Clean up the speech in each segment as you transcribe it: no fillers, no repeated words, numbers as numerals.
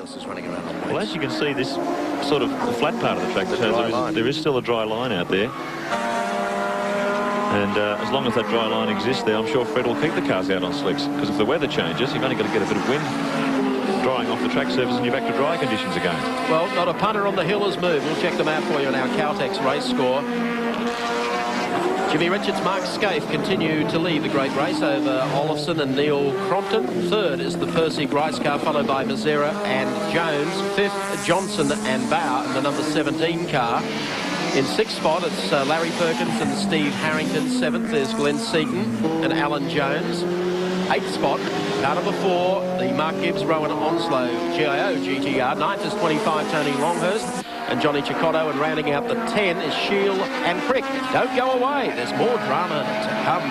else is running around on the Well, as you can see, this sort of the flat part of the track, there is still a dry line out there. And as long as that dry line exists there, I'm sure Fred will keep the cars out on slicks. Because if the weather changes, you've only got to get a bit of wind drying off the track surface and you're back to dry conditions again. Well, not a punter on the hill has moved. We'll check them out for you on our Caltex race score. Jimmy Richards, Mark Scaife continue to lead the great race over Olafson and Neil Crompton. Third is the Percy Grice car, followed by Mazera and Jones. Fifth, Johnson and Bauer in the number 17 car. In sixth spot, it's Larry Perkins and Steve Harrington. Seventh is Glenn Seaton and Alan Jones. Eighth spot, car number 4, the Mark Gibbs, Rowan Onslow GIO GTR. Ninth is 25, Tony Longhurst and Johnny Chicotto, and rounding out the 10 is Shield and Crick. Don't go away, there's more drama to come.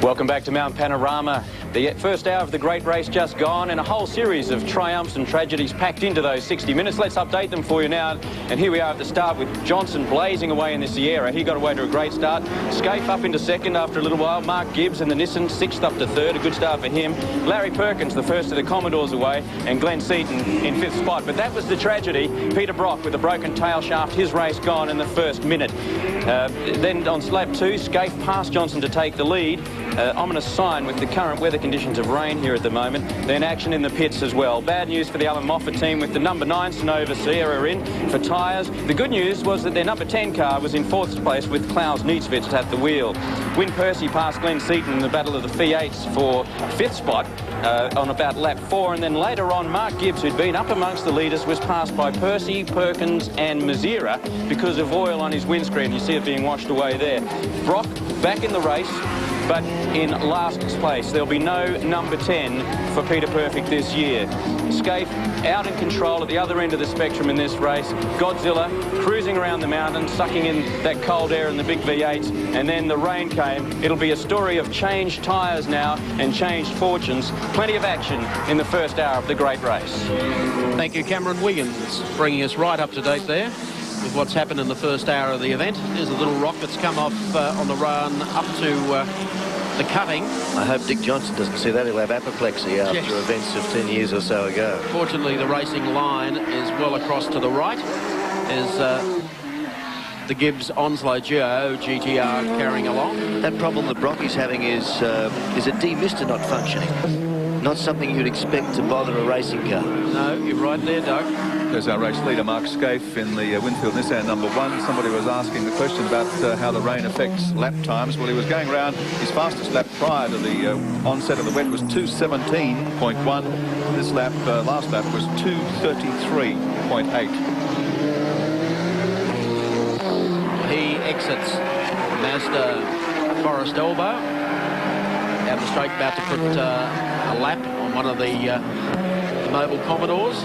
Welcome back to Mount Panorama. The first hour of the great race just gone, and a whole series of triumphs and tragedies packed into those 60 minutes. Let's update them for you now. And here we are at the start with Johnson blazing away in the Sierra. He got away to a great start. Scaife up into second after a little while. Mark Gibbs in the Nissan, sixth up to third. A good start for him. Larry Perkins, the first of the Commodores, away, and Glenn Seaton in fifth spot. But that was the tragedy. Peter Brock with a broken tail shaft, his race gone in the first minute. Then on lap 2, Scaife passed Johnson to take the lead. Ominous sign with the current weather conditions of rain here at the moment. Then action in the pits as well. Bad news for the Alan Moffat team with the number 9 Sonova Sierra in for tyres. The good news was that their number 10 car was in fourth place with Klaus Nietzwitz at the wheel. Win Percy passed Glenn Seaton in the battle of the V8s for fifth spot on about lap 4, and then later on Mark Gibbs, who'd been up amongst the leaders, was passed by Percy, Perkins and Mazera because of oil on his windscreen. You see it being washed away there. Brock back in the race, but in last place. There'll be no number 10 for Peter Perfect this year. Scaife out in control at the other end of the spectrum in this race. Godzilla cruising around the mountain, sucking in that cold air in the big V8s, and then the rain came. It'll be a story of changed tyres now and changed fortunes. Plenty of action in the first hour of the great race. Thank you, Cameron Wiggins, bringing us right up to date there with what's happened in the first hour of the event. There's a little rock that's come off on the run up to the cutting. I hope Dick Johnson doesn't see that. He'll have apoplexy after events of 10 years or so ago. Fortunately, the racing line is well across to the right. Is the Gibbs Onslow GIO GTR carrying along. That problem that Brocky's having is a demister not functioning. Not something you'd expect to bother a racing car. No, you're right there, Doug. There's our race leader, Mark Scaife, in the Winfield Nissan number 1. Somebody was asking the question about how the rain affects lap times. Well, he was going around. His fastest lap prior to the onset of the wet was 2:17.1. This lap, last lap, was 2:33.8. He exits Mazda Forest Elbow. Down the straight, about to put a lap on one of the Mobile Commodores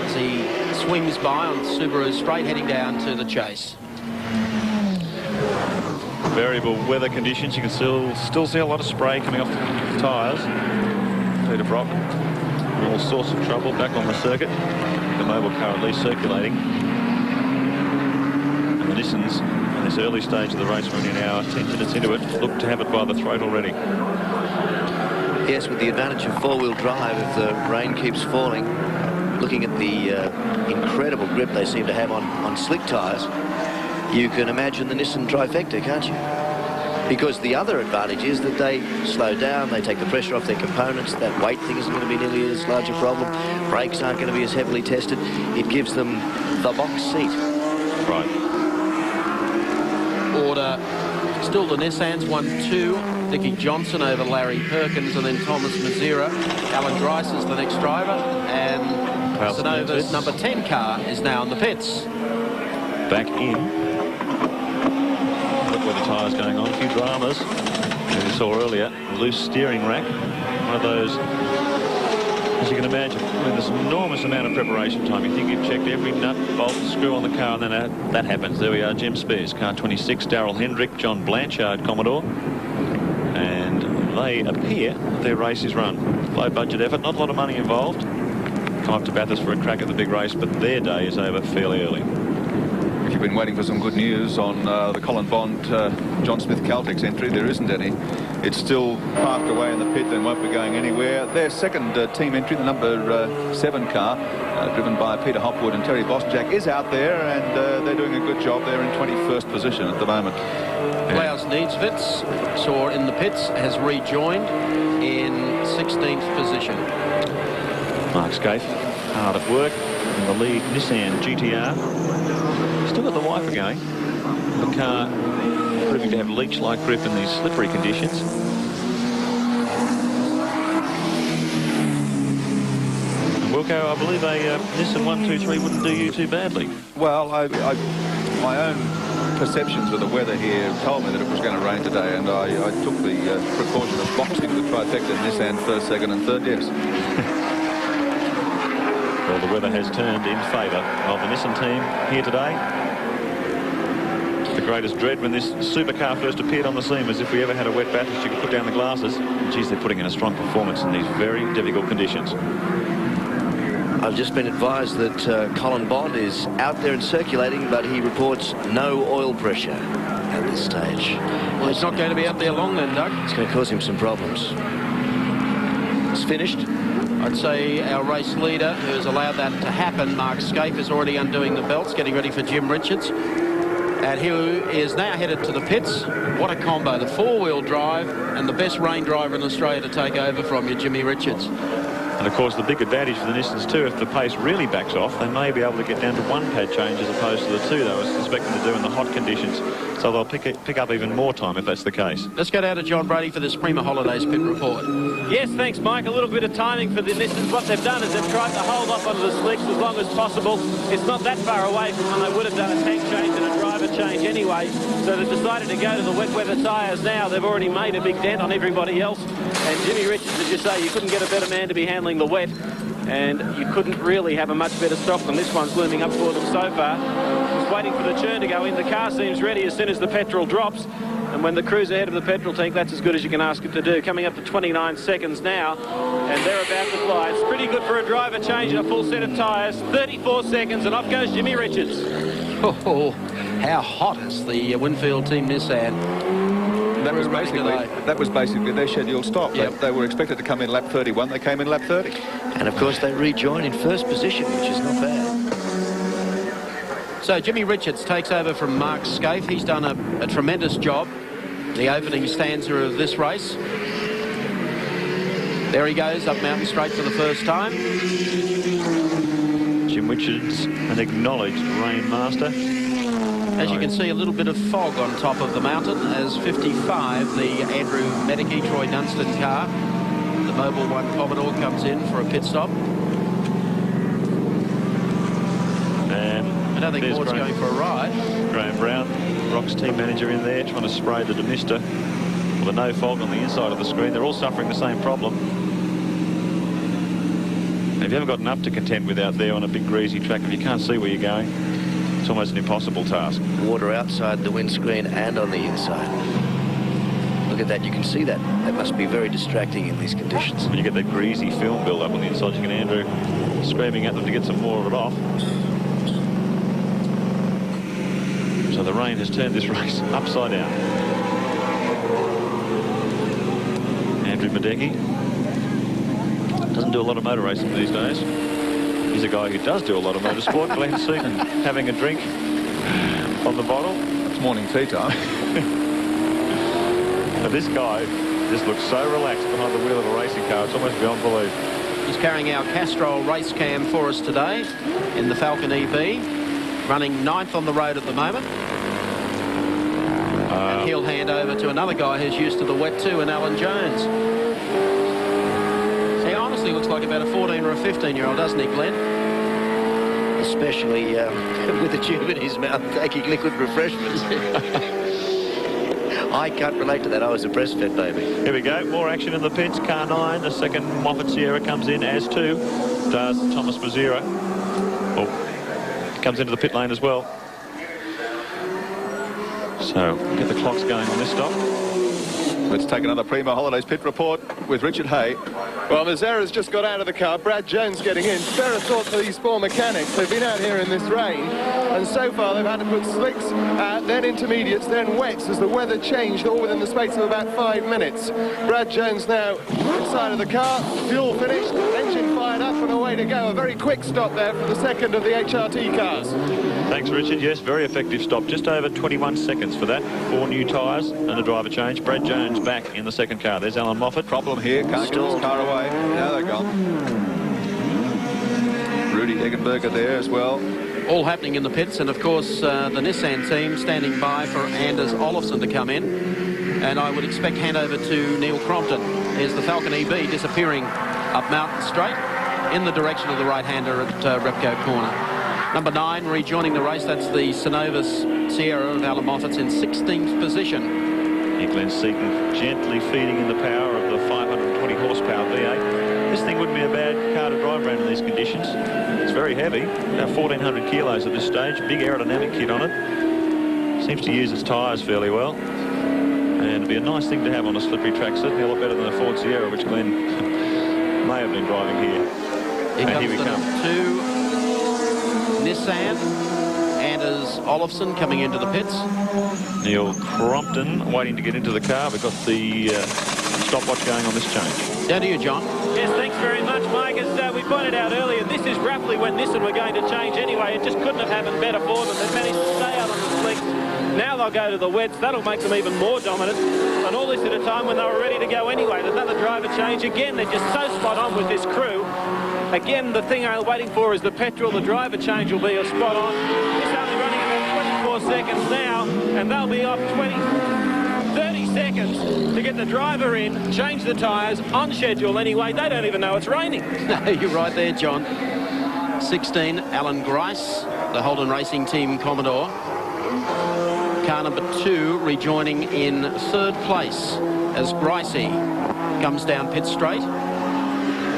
as he swings by on Subaru straight, heading down to the chase. Variable weather conditions. You can still see a lot of spray coming off the tyres. Peter Brock in all sorts of trouble back on the circuit. The Mobile car at least circulating. And the Nissans, in this early stage of the race, we're only an hour, 10 minutes into it, look to have it by the throat already. Yes, with the advantage of four-wheel drive, if the rain keeps falling, looking at the incredible grip they seem to have on slick tyres, you can imagine the Nissan trifecta, can't you? Because the other advantage is that they slow down, they take the pressure off their components, that weight thing isn't going to be nearly as large a problem, brakes aren't going to be as heavily tested, it gives them the box seat. Right. Order still the Nissans, 1-2. Dickie Johnson over Larry Perkins, and then Thomas Mazera. Alan Grice is the next driver, and Sonova's number 10 car is now in the pits. Back in. Look where the tyres going on. A few dramas. As you saw earlier, loose steering rack. One of those, as you can imagine, with this enormous amount of preparation time. You think you've checked every nut, bolt, screw on the car, and then that happens. There we are, Jim Spears, car 26, Darrell Hendrick, John Blanchard, Commodore. And they appear their race is run. Low budget effort, not a lot of money involved. Come up to Bathurst for a crack at the big race, but their day is over fairly early. you've been waiting for some good news on the Colin Bond, John Smith Caltex entry. There isn't any. It's still parked away in the pit and won't be going anywhere. Their second team entry, the number 7 car, driven by Peter Hopwood and Terry Bosjack, is out there, and they're doing a good job. They're in 21st position at the moment. Klaus Needsvits, saw in the pits, has rejoined in 16th position. Mark Scaife, hard at work in the lead Nissan GTR. Still got the wiper going. The car proving to have leech-like grip in these slippery conditions. And Wilco, I believe a Nissan 123 wouldn't do you too badly. Well, my own perceptions of the weather here told me that it was going to rain today, and I took the precaution of boxing the trifecta Nissan first, second and third, yes. Well, the weather has turned in favour of the Nissan team here today. The greatest dread when this supercar first appeared on the scene was if we ever had a wet Bathurst, you could put down the glasses. And geez, they're putting in a strong performance in these very difficult conditions. I've just been advised that Colin Bond is out there and circulating, but he reports no oil pressure at this stage. Well, he's not going to be up there long then, Doug. It's going to cause him some problems. It's finished. I'd say our race leader, who has allowed that to happen, Mark Scaife, is already undoing the belts, getting ready for Jim Richards. And he is now headed to the pits. What a combo. The four-wheel drive and the best rain driver in Australia to take over from you, Jimmy Richards. And, of course, the big advantage for the Nissans, too, if the pace really backs off, they may be able to get down to one pad change as opposed to the two they were expecting to do in the hot conditions. So they'll pick up even more time if that's the case. Let's go down to John Brady for this Prima Holidays pit report. Yes, thanks, Mike. A little bit of timing for the Nissans. What they've done is they've tried to hold off onto the slicks as long as possible. It's not that far away from when they would have done a tank change and a driver change anyway. So they've decided to go to the wet weather tyres now. They've already made a big dent on everybody else. And Jimmy Richards, as you say, you couldn't get a better man to be handling the wet. And you couldn't really have a much better stock than this one's looming up for them so far. Just waiting for the churn to go in. The car seems ready as soon as the petrol drops. And when the crew's ahead of the petrol tank, that's as good as you can ask it to do. Coming up to 29 seconds now, and they're about to fly. It's pretty good for a driver change and a full set of tyres. 34 seconds, and off goes Jimmy Richards. Oh, how hot is the Winfield Team Nissan? That was basically their scheduled stop. Yep. They were expected to come in lap 31. They came in lap 30. And, of course, they rejoin in first position, which is not bad. So Jimmy Richards takes over from Mark Scaife. He's done a tremendous job. The opening stanza of this race. There he goes, up Mountain Straight for the first time. Jim Richards, an acknowledged rain master. As you can see, a little bit of fog on top of the mountain as 55, the Andrew Medicke, Troy Dunstan car, the Mobil 1 Commodore, comes in for a pit stop. And I don't think Ford's going for a ride. Graham Brown, Rock's team manager, in there trying to spray the demister with a no fog on the inside of the screen. They're all suffering the same problem. If you haven't got enough to contend with out there on a big greasy track, if you can't see where you're going, it's almost an impossible task. Water outside the windscreen and on the inside. Look at that. You can see that. That must be very distracting in these conditions. When you get that greasy film build up on the inside, you can Andrew screaming at them to get some more of it off. So the rain has turned this race upside down. Andrew Medicke doesn't do a lot of motor racing these days. He's a guy who does do a lot of motorsport. Glenn Seaton having a drink on the bottle. It's morning tea time. But this guy just looks so relaxed behind the wheel of a racing car. It's almost beyond belief. He's carrying our Castrol race cam for us today in the Falcon EV, running 9th on the road at the moment. And he'll hand over to another guy who's used to the wet too, and Alan Jones. He honestly looks like about a 14 or a 15-year-old, doesn't he, Glenn? Especially with a tube in his mouth taking liquid refreshments. I can't relate to that. I was a breastfed baby. Here we go. More action in the pits. Car 9, the second Moffat Sierra comes in, as too does Thomas Mazzira. Oh, comes into the pit lane as well. So, get the clocks going on this stop. Let's take another Prima Holidays pit report. with Richard Hay. Well, Mazzara's just got out of the car. Brad Jones getting in. Spare a thought for these four mechanics. They've been out here in this rain, and so far they've had to put slicks, then intermediates, then wets as the weather changed all within the space of about 5 minutes. Brad Jones now inside of the car. Fuel finished, engine fired up and away to go. A very quick stop there for the second of the HRT cars. Thanks, Richard. Yes, very effective stop. Just over 21 seconds for that. 4 new tyres and a driver change. Brad Jones back in the second car. There's Alan Moffat. Problem here, can't get his car away. Now they're gone. Rudy Eggenberger there as well. All happening in the pits, and of course the Nissan team standing by for Anders Olofsson to come in, and I would expect handover to Neil Crompton. Here's the Falcon EB disappearing up Mountain Straight in the direction of the right-hander at Repco Corner. Number 9 rejoining the race, that's the Synovus Sierra of Alan Moffat's in 16th position. Glenn Seaton gently feeding in the power of the 520 horsepower V8. This thing wouldn't be a bad car to drive around in these conditions. It's very heavy, about 1,400 kilos at this stage, big aerodynamic kit on it. Seems to use its tyres fairly well. And it'd be a nice thing to have on a slippery track, certainly a lot better than the Ford Sierra, which Glenn may have been driving here. Here we come. 2 Nissan. Anders Olofsson coming into the pits. Neil Crompton waiting to get into the car. We've got the stopwatch going on this change. Down to you, John. Yes, thanks very much, Mike. As we pointed out earlier, this is roughly when Nissan were going to change anyway. It just couldn't have happened better for them. They've managed to stay out on the slicks. Now they'll go to the wets. That'll make them even more dominant. And all this at a time when they were ready to go anyway. There's another driver change. Again, they're just so spot on with this crew. Again, the thing I'm waiting for is the petrol. The driver change will be a spot on. It's only running about 24 seconds now, and they'll be off 30 seconds to get the driver in, change the tyres, on schedule anyway. They don't even know it's raining. No, you're right there, John. 16, Alan Grice, the Holden Racing Team Commodore. Car number 2 rejoining in 3rd place as Gricey comes down pit straight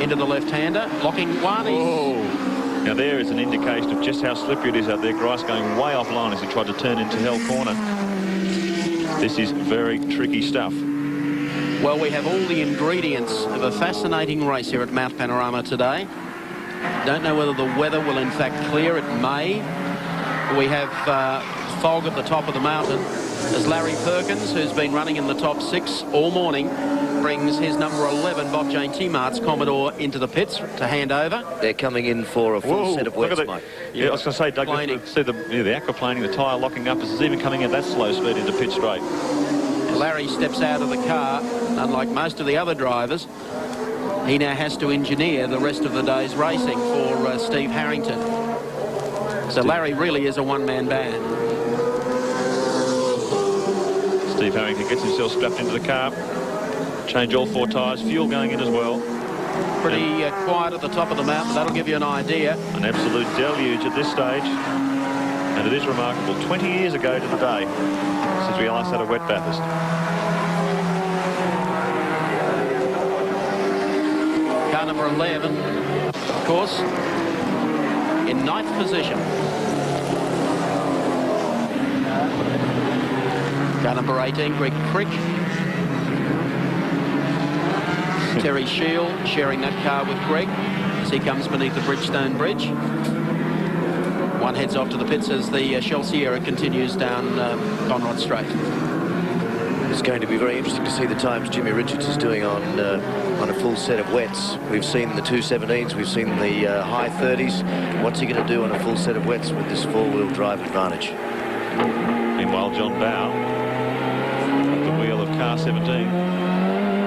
into the left-hander, locking Wani. Now there is an indication of just how slippery it is out there. Grice going way offline as he tried to turn into Hell Corner. This is very tricky stuff. Well, we have all the ingredients of a fascinating race here at Mount Panorama today. Don't know whether the weather will in fact clear. It may. We have fog at the top of the mountain as Larry Perkins, who's been running in the top 6 all morning, brings his number 11 Bob Jane T-Mart's Commodore into the pits to hand over. They're coming in for a full set of wets, Mike. Yeah, I was going to say, Doug, see the aquaplaning, the tyre locking up. It's even coming at that slow speed into pit straight. Larry steps out of the car. Unlike most of the other drivers, he now has to engineer the rest of the day's racing for Steve Harrington. So Larry really is a one-man band. Steve Harrington gets himself strapped into the car. Change all 4 tyres. Fuel going in as well. Pretty quiet at the top of the mountain. That'll give you an idea. An absolute deluge at this stage. And it is remarkable. 20 years ago to the day since we last had a wet Bathurst. Car number 11, of course, in 9th position. Car number 18, Greg Crick. Terry Shield sharing that car with Greg as he comes beneath the Bridgestone Bridge. One heads off to the pits as the Shell Sierra continues down Conrod Straight. It's going to be very interesting to see the times Jimmy Richards is doing on a full set of wets. We've seen the 217s, we've seen the high 30s. What's he going to do on a full set of wets with this 4-wheel drive advantage? Meanwhile, John Bow at the wheel of car 17.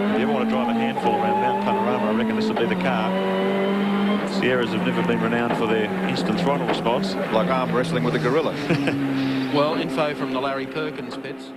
If you ever want to drive a handful around Mount Panorama, I reckon this will be the car. Sierras have never been renowned for their instant throttle response. Like arm wrestling with a gorilla. Well, info from the Larry Perkins pits.